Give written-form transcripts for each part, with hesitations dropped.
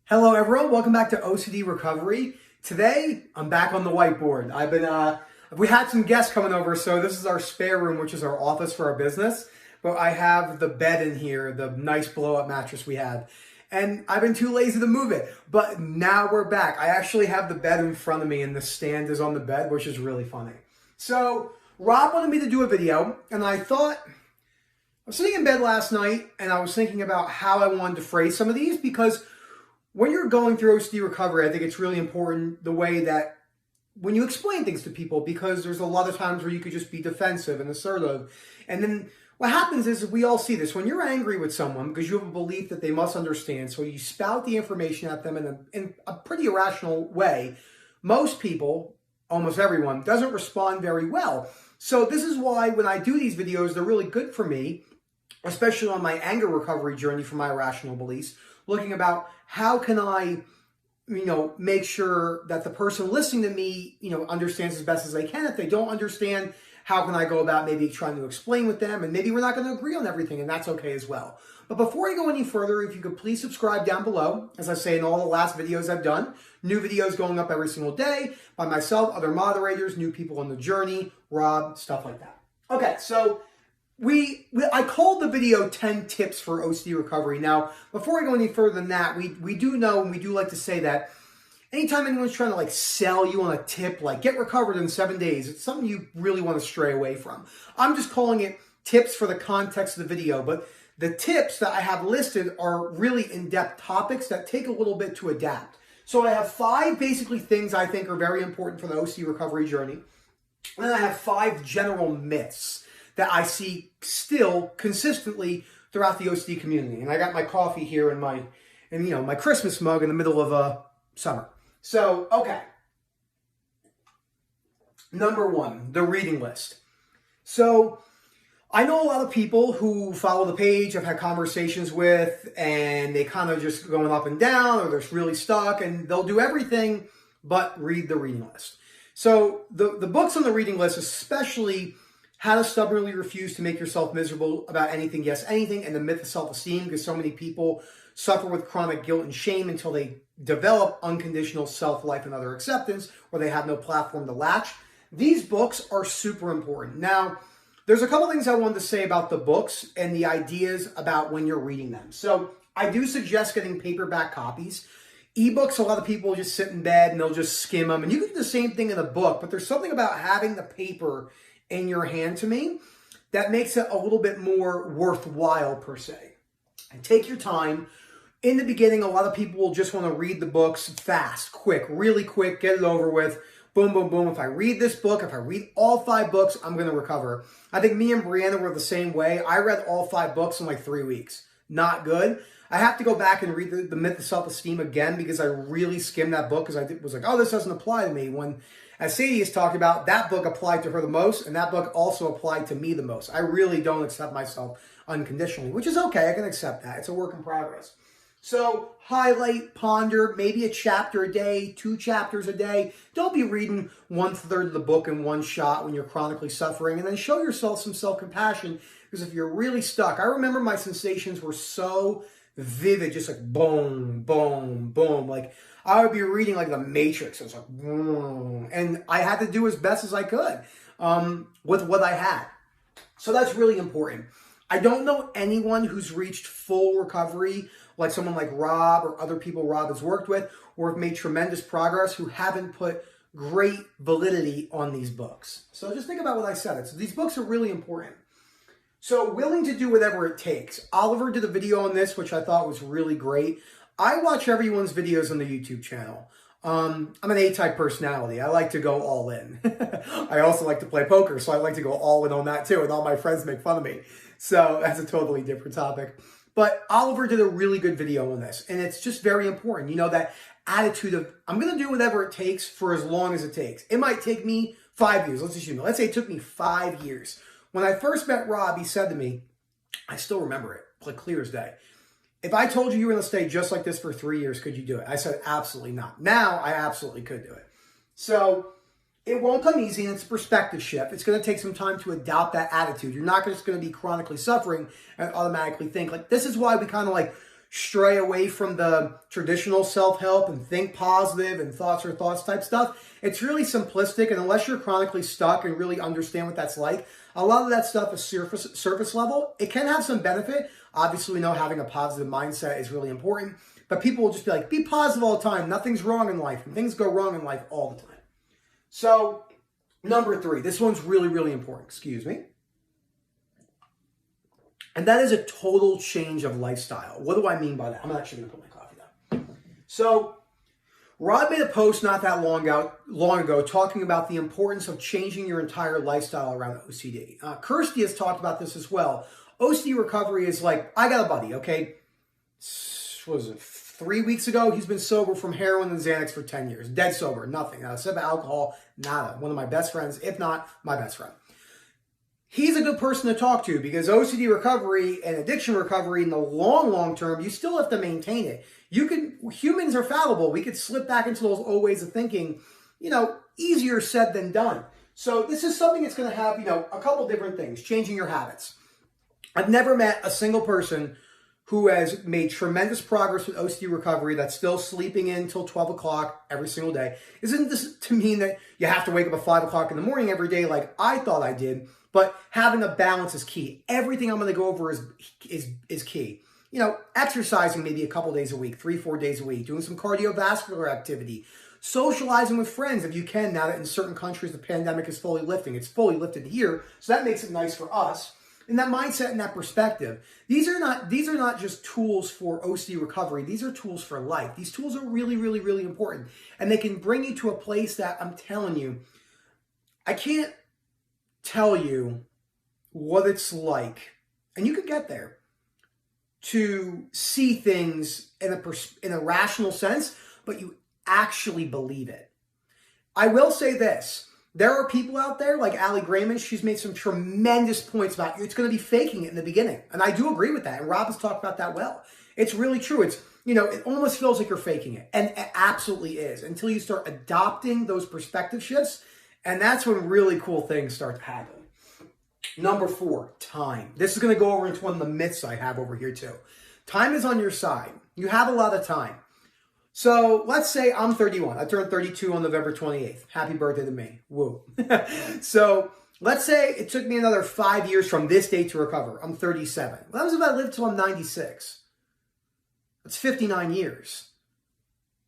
Hello everyone, welcome back to OCD Recovery. Today, I'm back on the whiteboard. We had some guests coming over, so this is our spare room, which is our office for our business. But I have the bed in here, the nice blow-up mattress we have. And I've been too lazy to move it. But now we're back. I actually have the bed in front of me and the stand is on the bed, which is really funny. So, Rob wanted me to do a video, and I thought, I was sitting in bed last night, and I was thinking about how I wanted to phrase some of these, because when you're going through OCD recovery, I think it's really important the way that when you explain things to people, because there's a lot of times where you could just be defensive and assertive. And then what happens is we all see this. When you're angry with someone because you have a belief that they must understand, so you spout the information at them in a pretty irrational way, most people, almost everyone, doesn't respond very well. So this is why when I do these videos, they're really good for me, especially on my anger recovery journey from my irrational beliefs, looking about how can I, make sure that the person listening to me, understands as best as they can. If they don't understand, how can I go about maybe trying to explain with them? And maybe we're not going to agree on everything, and that's okay as well. But before I go any further, if you could please subscribe down below. As I say in all the last videos I've done, new videos going up every single day by myself, other moderators, new people on the journey, Rob, stuff like that. Okay, so I called the video 10 tips for OCD recovery. Now, before I go any further than that, we do know, and we do like to say that anytime anyone's trying to sell you on a tip, like get recovered in 7 days, it's something you really want to stray away from. I'm just calling it tips for the context of the video, but the tips that I have listed are really in-depth topics that take a little bit to adapt. So I have 5 basically things I think are very important for the OCD recovery journey. And then I have 5 general myths that I see still consistently throughout the OCD community. And I got my coffee here in my Christmas mug in the middle of summer. So, okay. Number 1, the reading list. So, I know a lot of people who follow the page, I've had conversations with, and they kind of just going up and down, or they're really stuck, and they'll do everything but read the reading list. So, the books on the reading list, especially How to Stubbornly Refuse to Make Yourself Miserable About Anything, Yes Anything, and The Myth of Self-Esteem, because so many people suffer with chronic guilt and shame until they develop unconditional self-life and other acceptance, or they have no platform to latch. These books are super important. Now, there's a couple things I wanted to say about the books and the ideas about when you're reading them. So I do suggest getting paperback copies. Ebooks, a lot of people just sit in bed and they'll just skim them. And you can do the same thing in a book, but there's something about having the paper in your hand, to me, that makes it a little bit more worthwhile, per se. And take your time. In the beginning, a lot of people will just want to read the books fast, quick, really quick, get it over with. Boom, boom, boom. If I read this book, if I read all 5 books, I'm going to recover. I think me and Brianna were the same way. I read all 5 books in 3 weeks. Not good. I have to go back and read the Myth of Self-Esteem again, because I really skimmed that book, because I was like, oh, this doesn't apply to me. When, as Sadie has talked about, that book applied to her the most, and that book also applied to me the most. I really don't accept myself unconditionally, which is okay. I can accept that. It's a work in progress. So highlight, ponder, maybe a chapter a day, 2 chapters a day. Don't be reading 1/3 of the book in one shot when you're chronically suffering. And then show yourself some self-compassion, because if you're really stuck, I remember my sensations were so vivid, just boom, boom, boom. I would be reading The Matrix. It was boom. And I had to do as best as I could with what I had. So that's really important. I don't know anyone who's reached full recovery, like someone like Rob or other people Rob has worked with, or have made tremendous progress, who haven't put great validity on these books. So just think about what I said. These books are really important. So willing to do whatever it takes. Oliver did a video on this, which I thought was really great. I watch everyone's videos on the YouTube channel. I'm an A-type personality. I like to go all in. I also like to play poker, so I like to go all in on that too, and all my friends make fun of me. So that's a totally different topic. But Oliver did a really good video on this, and it's just very important. That attitude of, I'm going to do whatever it takes for as long as it takes. It might take me 5 years. Let's say it took me 5 years. When I first met Rob, he said to me, I still remember it, clear as day, if I told you were going to stay just like this for 3 years, could you do it? I said, absolutely not. Now, I absolutely could do it. So it won't come easy, and it's a perspective shift. It's going to take some time to adopt that attitude. You're not just going to be chronically suffering and automatically think, this is why we kind of stray away from the traditional self-help and think positive and thoughts are thoughts type stuff. It's really simplistic, and unless you're chronically stuck and really understand what that's like, a lot of that stuff is surface level. It can have some benefit. Obviously, we know having a positive mindset is really important, but people will just be like, be positive all the time. Nothing's wrong in life, and things go wrong in life all the time. So, number 3, this one's really, really important. Excuse me. And that is a total change of lifestyle. What do I mean by that? I'm actually going to put my coffee down. So, Rod made a post not that long ago talking about the importance of changing your entire lifestyle around OCD. Kirsty has talked about this as well. OCD recovery is like, I got a buddy, okay? What was it, 3 weeks ago? He's been sober from heroin and Xanax for 10 years. Dead sober, nothing. Not a sip of alcohol, nada. One of my best friends, if not my best friend. He's a good person to talk to because OCD recovery and addiction recovery in the long term, you still have to maintain it. Humans are fallible. We could slip back into those old ways of thinking, easier said than done. So this is something that's going to have, a couple different things, changing your habits. I've never met a single person who has made tremendous progress with OCD recovery that's still sleeping in until 12 o'clock every single day. Isn't this to mean that you have to wake up at 5 o'clock in the morning every day like I thought I did? But having a balance is key. Everything I'm going to go over is key. Exercising maybe a couple days a week, 3-4 days a week, doing some cardiovascular activity, socializing with friends if you can, now that in certain countries the pandemic is fully lifting. It's fully lifted here, so that makes it nice for us. And that mindset and that perspective, these are not just tools for OCD recovery. These are tools for life. These tools are really, really, really important. And they can bring you to a place that I'm telling you, I can't tell you what it's like, and you can get there, to see things in a rational sense, but you actually believe it. I will say this. There are people out there like Allie Grayman. She's made some tremendous points about it's going to be faking it in the beginning. And I do agree with that. And Rob has talked about that well. It's really true. It's, it almost feels like you're faking it. And it absolutely is until you start adopting those perspective shifts. And that's when really cool things start to happen. Number 4, time. This is going to go over into one of the myths I have over here too. Time is on your side. You have a lot of time. So let's say I'm 31. I turned 32 on November 28th. Happy birthday to me. Woo. So let's say it took me another 5 years from this date to recover. I'm 37. Well, that was about to live till I'm 96. That's 59 years.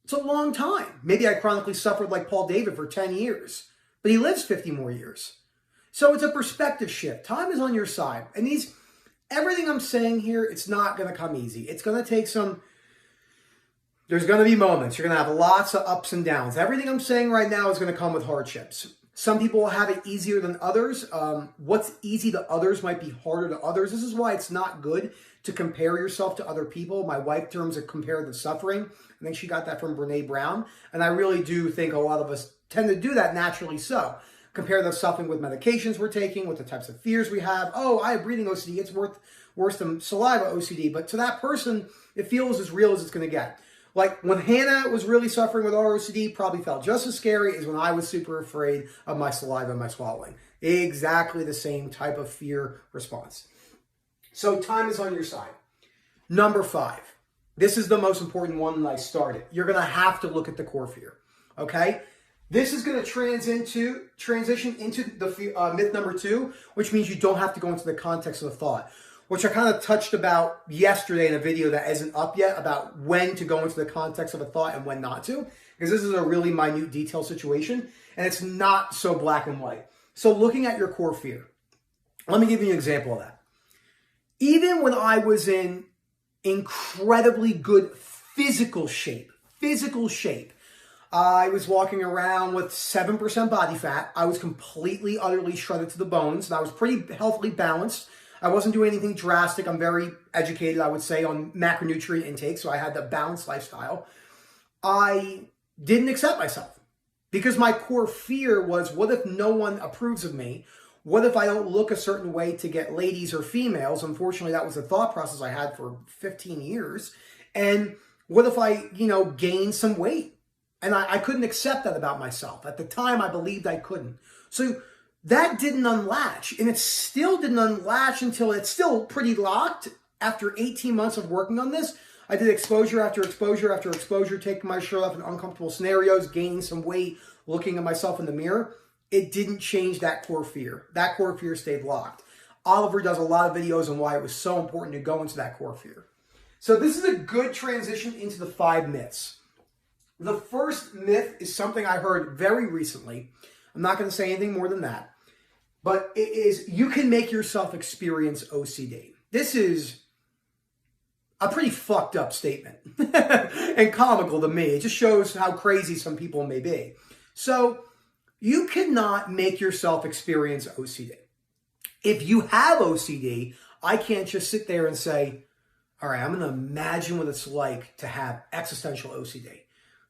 It's a long time. Maybe I chronically suffered like Paul David for 10 years, but he lives 50 more years. So it's a perspective shift. Time is on your side. And everything I'm saying here, it's not going to come easy. It's going to take there's going to be moments. You're going to have lots of ups and downs. Everything I'm saying right now is going to come with hardships. Some people will have it easier than others. What's easy to others might be harder to others. This is why it's not good to compare yourself to other people. My wife terms it comparative suffering. I think she got that from Brene Brown. And I really do think a lot of us tend to do that naturally so. Compare the suffering with medications we're taking, with the types of fears we have. Oh, I have breathing OCD. It's worse than saliva OCD. But to that person, it feels as real as it's going to get. Like when Hannah was really suffering with ROCD, probably felt just as scary as when I was super afraid of my saliva and my swallowing. Exactly the same type of fear response. So time is on your side. Number 5. This is the most important one that I started. You're going to have to look at the core fear. Okay? This is going to transition into the myth number 2, which means you don't have to go into the context of the thought, which I kind of touched about yesterday in a video that isn't up yet about when to go into the context of a thought and when not to, because this is a really minute detail situation, and it's not so black and white. So looking at your core fear, let me give you an example of that. Even when I was in incredibly good physical shape, I was walking around with 7% body fat. I was completely, utterly shredded to the bones, and I was pretty healthily balanced. I wasn't doing anything drastic. I'm very educated, I would say, on macronutrient intake, so I had the balanced lifestyle. I didn't accept myself because my core fear was, what if no one approves of me? What if I don't look a certain way to get ladies or females? Unfortunately, that was the thought process I had for 15 years. And what if I, gain some weight? And I couldn't accept that about myself. At the time, I believed I couldn't. So that didn't unlatch, and it still didn't unlatch until it's still pretty locked. After 18 months of working on this, I did exposure after exposure after exposure, taking my shirt off in uncomfortable scenarios, gaining some weight, looking at myself in the mirror. It didn't change that core fear. That core fear stayed locked. Oliver does a lot of videos on why it was so important to go into that core fear. So this is a good transition into the 5 myths. The first myth is something I heard very recently. I'm not going to say anything more than that. But it is, you can make yourself experience OCD. This is a pretty fucked up statement and comical to me. It just shows how crazy some people may be. So you cannot make yourself experience OCD. If you have OCD, I can't just sit there and say, all right, I'm going to imagine what it's like to have existential OCD.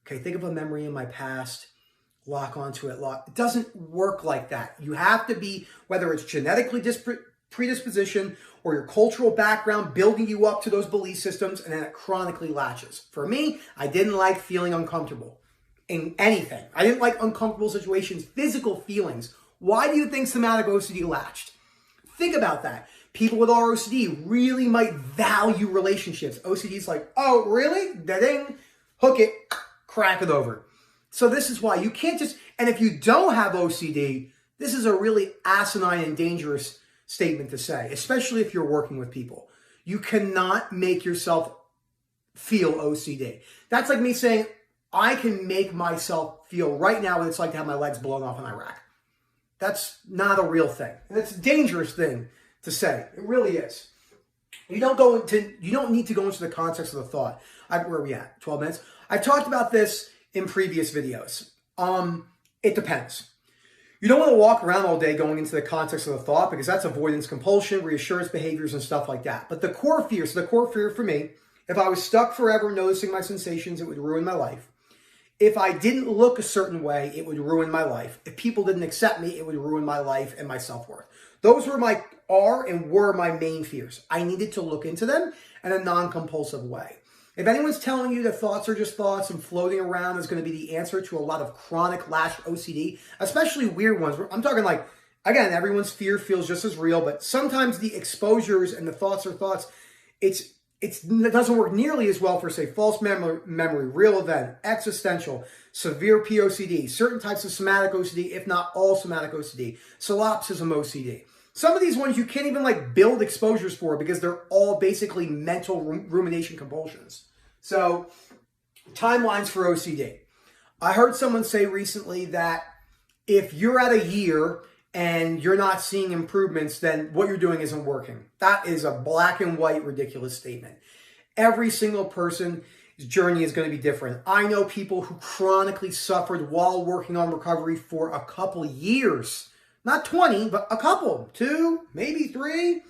Okay, think of a memory in my past, lock onto it. It doesn't work like that. You have to be, whether it's genetically predisposition or your cultural background building you up to those belief systems, and then it chronically latches. For me, I didn't like feeling uncomfortable in anything. I didn't like uncomfortable situations, physical feelings. Why do you think somatic OCD latched? Think about that. People with ROCD really might value relationships. OCD is like, oh, really? Da-ding. Hook it, crack it over. So this is why you can't just, and if you don't have OCD, this is a really asinine and dangerous statement to say, especially if you're working with people. You cannot make yourself feel OCD. That's like me saying, I can make myself feel right now what it's like to have my legs blown off in Iraq. That's not a real thing. And it's a dangerous thing to say. It really is. You don't need to go into the context of the thought. Where are we at? 12 minutes? I've talked about this in previous videos. It depends. You don't want to walk around all day going into the context of the thought, because that's avoidance compulsion, reassurance behaviors, and stuff like that. But the core fear, so the core fear for me, if I was stuck forever noticing my sensations, it would ruin my life. If I didn't look a certain way, it would ruin my life. If people didn't accept me, it would ruin my life and my self-worth. Those were my main fears. I needed to look into them in a non-compulsive way. If anyone's telling you that thoughts are just thoughts and floating around is going to be the answer to a lot of chronic lashed OCD, especially weird ones, I'm talking like, again, everyone's fear feels just as real, but sometimes the exposures and the thoughts are thoughts, it doesn't work nearly as well for, say, false memory, real event, existential, severe POCD, certain types of somatic OCD, if not all somatic OCD, solipsism OCD. Some of these ones you can't even like build exposures for because they're all basically mental rumination compulsions. So, timelines for OCD. I heard someone say recently that if you're at a year and you're not seeing improvements, then what you're doing isn't working. That is a black and white ridiculous statement. Every single person's journey is going to be different. I know people who chronically suffered while working on recovery for a couple years. Not 20, but a couple, 2, maybe 3,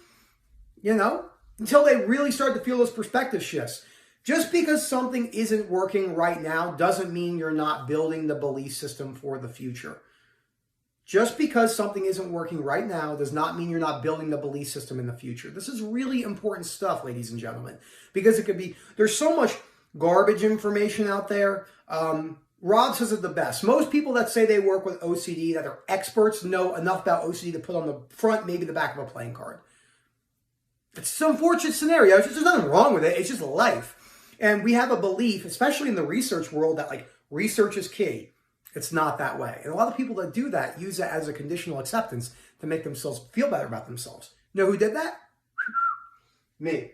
until they really start to feel those perspective shifts. Just because something isn't working right now doesn't mean you're not building the belief system for the future. Just because something isn't working right now does not mean you're not building the belief system in the future. This is really important stuff, ladies and gentlemen, because there's so much garbage information out there. Rob says it the best. Most people that say they work with OCD, that are experts, know enough about OCD to put on the front, maybe the back of a playing card. It's an unfortunate scenario. There's nothing wrong with it. It's just life. And we have a belief, especially in the research world, that like research is key. It's not that way. And a lot of people that do that use it as a conditional acceptance to make themselves feel better about themselves. You know who did that? Me.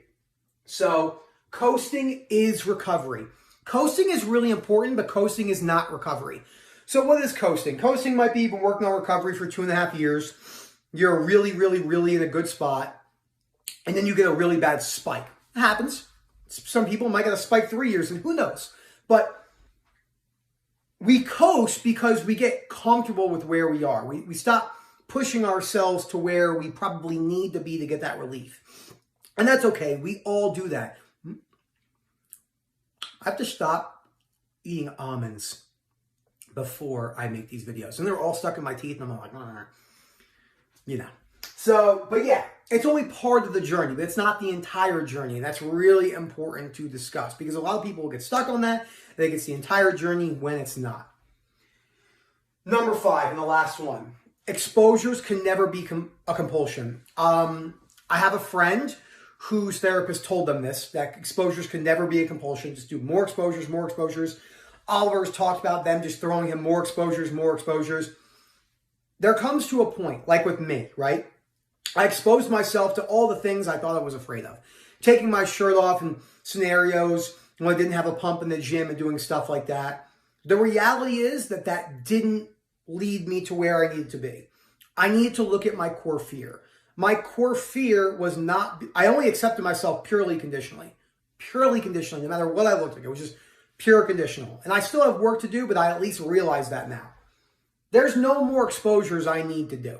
So coasting is recovery. Coasting is really important, but coasting is not recovery. So what is coasting? Coasting might be you've been working on recovery for 2.5 years. You're really, really, really in a good spot. And then you get a really bad spike. It happens. Some people might get a spike 3 years, and who knows? But we coast because we get comfortable with where we are. We stop pushing ourselves to where we probably need to be to get that relief. And that's okay. We all do that. I have to stop eating almonds before I make these videos. And they're all stuck in my teeth, and I'm like, So, but yeah, it's only part of the journey, but it's not the entire journey. And that's really important to discuss because a lot of people will get stuck on that. They think it's the entire journey when it's not. Number 5, and the last one. Exposures can never be a compulsion. I have a friend whose therapist told them this, that exposures can never be a compulsion. Just do more exposures, more exposures. Oliver's talked about them just throwing him more exposures, more exposures. There comes to a point, like with me, right? I exposed myself to all the things I thought I was afraid of. Taking my shirt off in scenarios when I didn't have a pump in the gym and doing stuff like that. The reality is that that didn't lead me to where I needed to be. I needed to look at my core fear. My core fear was not, I only accepted myself purely conditionally, no matter what I looked like. It was just pure conditional. And I still have work to do, but I at least realize that now. There's no more exposures I need to do.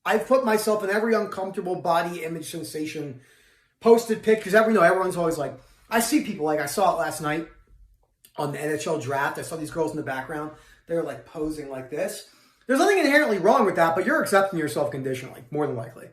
I've put myself in every uncomfortable body image sensation, posted pictures, everyone's always like, I see people, like I saw it last night on the NHL draft. I saw these girls in the background. They were like posing like this. There's nothing inherently wrong with that, but you're accepting yourself conditionally, more than likely.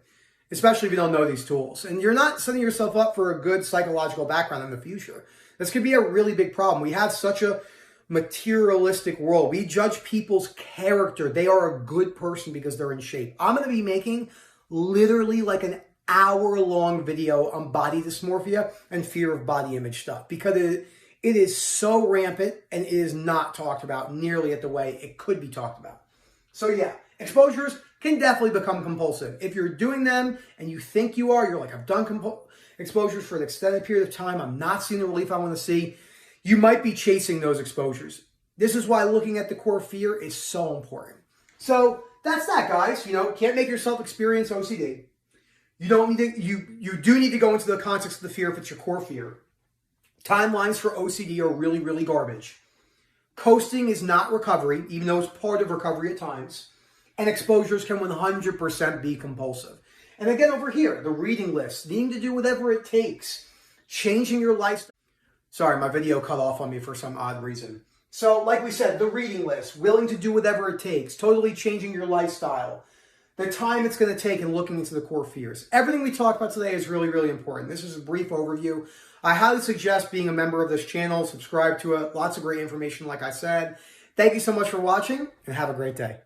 Especially if you don't know these tools. And you're not setting yourself up for a good psychological background in the future. This could be a really big problem. We have such a materialistic world. We judge people's character. They are a good person because they're in shape. I'm going to be making literally like an hour-long video on body dysmorphia and fear of body image stuff because it is so rampant and it is not talked about nearly at the way it could be talked about. So yeah, exposures can definitely become compulsive. If you're doing them and you think you are, you're like, I've done exposures for an extended period of time, I'm not seeing the relief I want to see, you might be chasing those exposures. This is why looking at the core fear is so important. So that's that, guys. Can't make yourself experience OCD. You don't need to, you do need to go into the context of the fear if it's your core fear. Timelines for OCD are really, really garbage. Coasting is not recovery, even though it's part of recovery at times. And exposures can 100% be compulsive. And again, over here, the reading list, needing to do whatever it takes, changing your lifestyle. Sorry, my video cut off on me for some odd reason. So, like we said, the reading list, willing to do whatever it takes, totally changing your lifestyle, the time it's going to take and looking into the core fears. Everything we talked about today is really, really important. This is a brief overview. I highly suggest being a member of this channel, subscribe to it. Lots of great information, like I said. Thank you so much for watching, and have a great day.